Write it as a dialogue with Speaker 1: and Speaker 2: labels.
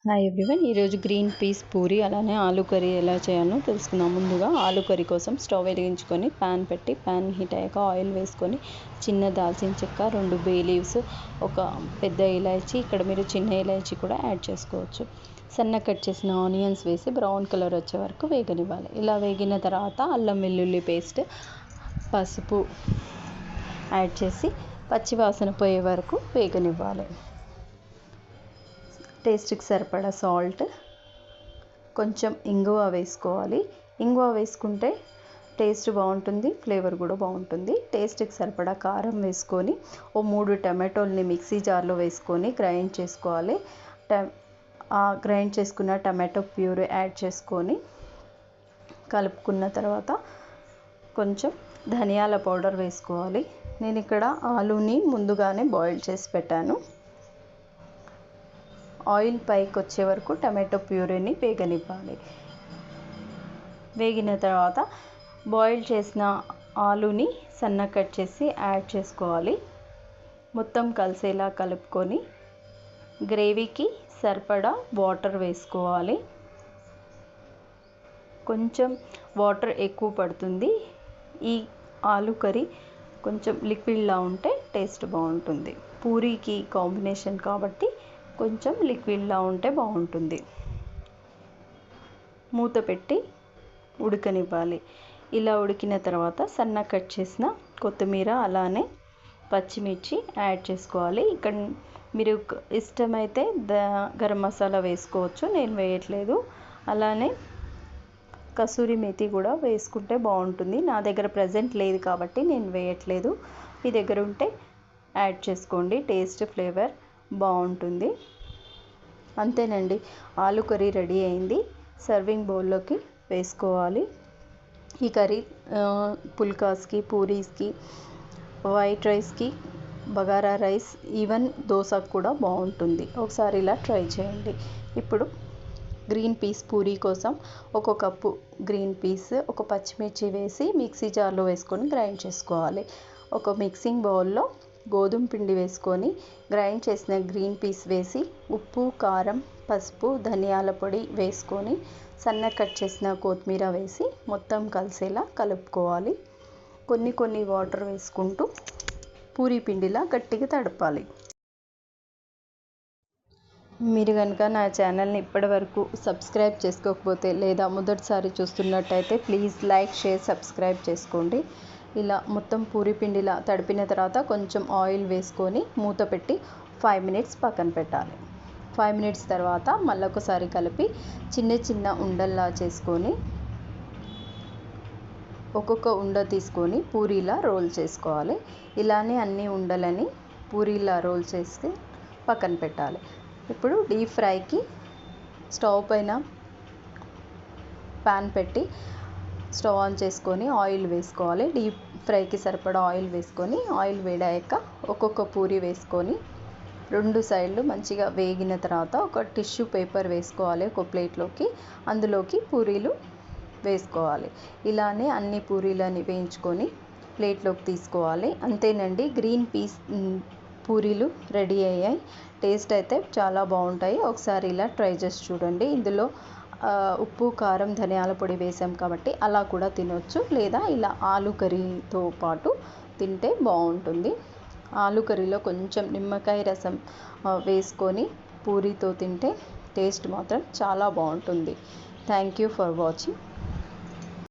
Speaker 1: Hi everyone, ఈరోజు green peas puri అలానే aloo curry ఎలా చేయాలో తెలుసుకుందాం. ముందుగా ఆలూ కర్రీ కోసం స్టవ్ వెలిగించుకొని ప్యాన్ పెట్టి ప్యాన్ హీట్ అయ్యాక ఆయిల్ వేసుకొని చిన్న దాల్చిన చెక్క, 2 బే లీవ్స్, ఒక పెద్ద ఇలాచీ, ఇక్కడ మీరు చిన్న ఇలాచీ కూడా యాడ్ చేసుకోవచ్చు. సన్న కట్ చేసిన ఆనియన్స్ వేసి బ్రౌన్ కలర్ వచ్చే వరకు వేగనివ్వాలి. ఇలా వేగిన తర్వాత అల్లం వెల్లుల్లి పేస్ట్, పసుపు యాడ్ చేసి పచ్చివాసన పోయే వరకు వేగనివ్వాలి. టేస్ట్కి సరిపడా సాల్ట్, కొంచెం ఇంగువ వేసుకోవాలి. ఇంగువ వేసుకుంటే టేస్ట్ బాగుంటుంది, ఫ్లేవర్ కూడా బాగుంటుంది. టేస్ట్కి సరిపడా కారం వేసుకొని 3 టమాటోల్ని మిక్సీ జార్లో వేసుకొని గ్రైండ్ చేసుకోవాలి. గ్రైండ్ చేసుకున్న టమాటో ప్యూరీ యాడ్ చేసుకొని కలుపుకున్న తర్వాత కొంచెం ధనియాల పౌడర్ వేసుకోవాలి. నేను ఇక్కడ ఆలూని ముందుగానే బాయిల్ చేసి పెట్టాను. ఆయిల్ పైకి వచ్చే వరకు టమాటో ప్యూరీని వేగనివ్వాలి. వేగిన తర్వాత బాయిల్ చేసిన ఆలూని సన్న కట్ చేసి యాడ్ చేసుకోవాలి. మొత్తం కలిసేలా కలుపుకొని గ్రేవీకి సరిపడా వాటర్ వేసుకోవాలి. కొంచెం వాటర్ ఎక్కువ పడుతుంది. ఈ ఆలూ కర్రీ కొంచెం లిక్విడ్లా ఉంటే టేస్ట్ బాగుంటుంది. పూరీకి కాంబినేషన్ కాబట్టి కొంచెం లిక్విడ్లా ఉంటే బాగుంటుంది. మూత పెట్టి ఉడకనివ్వాలి. ఇలా ఉడికిన తర్వాత సన్న కట్ చేసిన కొత్తిమీర అలానే పచ్చిమిర్చి యాడ్ చేసుకోవాలి. ఇక్కడ మీరు ఇష్టమైతే గరం మసాలా వేసుకోవచ్చు, నేను వేయట్లేదు. అలానే కసూరి మేతి కూడా వేసుకుంటే బాగుంటుంది. నా దగ్గర ప్రజెంట్ లేదు కాబట్టి నేను వేయట్లేదు. మీ దగ్గర ఉంటే యాడ్ చేసుకోండి, టేస్ట్ ఫ్లేవర్ బాగుంటుంది. అంతేనండి, ఆలూ కర్రీ రెడీ అయింది. సర్వింగ్ బౌల్లోకి వేసుకోవాలి. ఈ కర్రీ పుల్కాస్కి, పూరీస్కి, వైట్ రైస్కి, బగారా రైస్, ఈవెన్ దోశకు కూడా బాగుంటుంది. ఒకసారి ఇలా ట్రై చేయండి. ఇప్పుడు గ్రీన్ పీస్ పూరీ కోసం 1 కప్పు గ్రీన్ పీస్, ఒక పచ్చిమిర్చి వేసి మిక్సీ జార్లో వేసుకొని గ్రైండ్ చేసుకోవాలి. ఒక మిక్సింగ్ బౌల్లో గోధుమ పిండి వేసుకొని గ్రైండ్ చేసిన గ్రీన్ పీస్ వేసి ఉప్పు, కారం, పసుపు, ధనియాల పొడి వేసుకొని సన్న కట్ చేసిన కొత్తిమీర వేసి మొత్తం కలిసేలా కలుపుకోవాలి. కొన్ని వాటర్ వేసుకుంటూ పూరీ పిండిలా గట్టిగా తడపాలి. మీరు కనుక నా ఛానల్ని ఇప్పటివరకు సబ్స్క్రైబ్ చేసుకోకపోతే లేదా మొదటిసారి చూస్తున్నట్టయితే ప్లీజ్ లైక్, షేర్, సబ్స్క్రైబ్ చేసుకోండి. ఇలా మొత్తం పూరీ పిండిలా తడిపిన తర్వాత కొంచెం ఆయిల్ వేసుకొని మూత పెట్టి 5 మినిట్స్ పక్కన పెట్టాలి. 5 మినిట్స్ తర్వాత మళ్ళొకసారి కలిపి చిన్న ఉండల్లా చేసుకొని ఒక్కొక్క ఉండ తీసుకొని పూరీలా రోల్ చేసుకోవాలి. ఇలానే అన్ని ఉండలని పూరీలా రోల్ చేసి పక్కన పెట్టాలి. ఇప్పుడు డీప్ ఫ్రైకి స్టవ్ పైన ప్యాన్ పెట్టి స్టవ్ ఆన్ చేసుకొని ఆయిల్ వేసుకోవాలి. డీప్ ఫ్రైకి సరిపడా ఆయిల్ వేసుకొని ఆయిల్ వేడాక ఒక్కొక్క పూరీ వేసుకొని 2 సైడ్లు మంచిగా వేగిన తర్వాత ఒక టిష్యూ పేపర్ వేసుకోవాలి ఒక ప్లేట్లోకి. అందులోకి పూరీలు వేసుకోవాలి. ఇలానే అన్ని పూరీలని వేయించుకొని ప్లేట్లోకి తీసుకోవాలి. అంతేనండి, గ్రీన్ పీస్ పూరీలు రెడీ అయ్యాయి. టేస్ట్ అయితే చాలా బాగుంటాయి. ఒకసారి ఇలా ట్రై చేసి చూడండి. ఇందులో ఉప్పు, కారం, ధనియాల పొడి వేసాం కాబట్టి అలా కూడా తినొచ్చు, లేదా ఇలా ఆలూ కర్రీతో పాటు తింటే బాగుంటుంది. ఆలూ కర్రీలో కొంచెం నిమ్మకాయ రసం వేసుకొని పూరీతో తింటే టేస్ట్ మాత్రం చాలా బాగుంటుంది. Thank you for watching.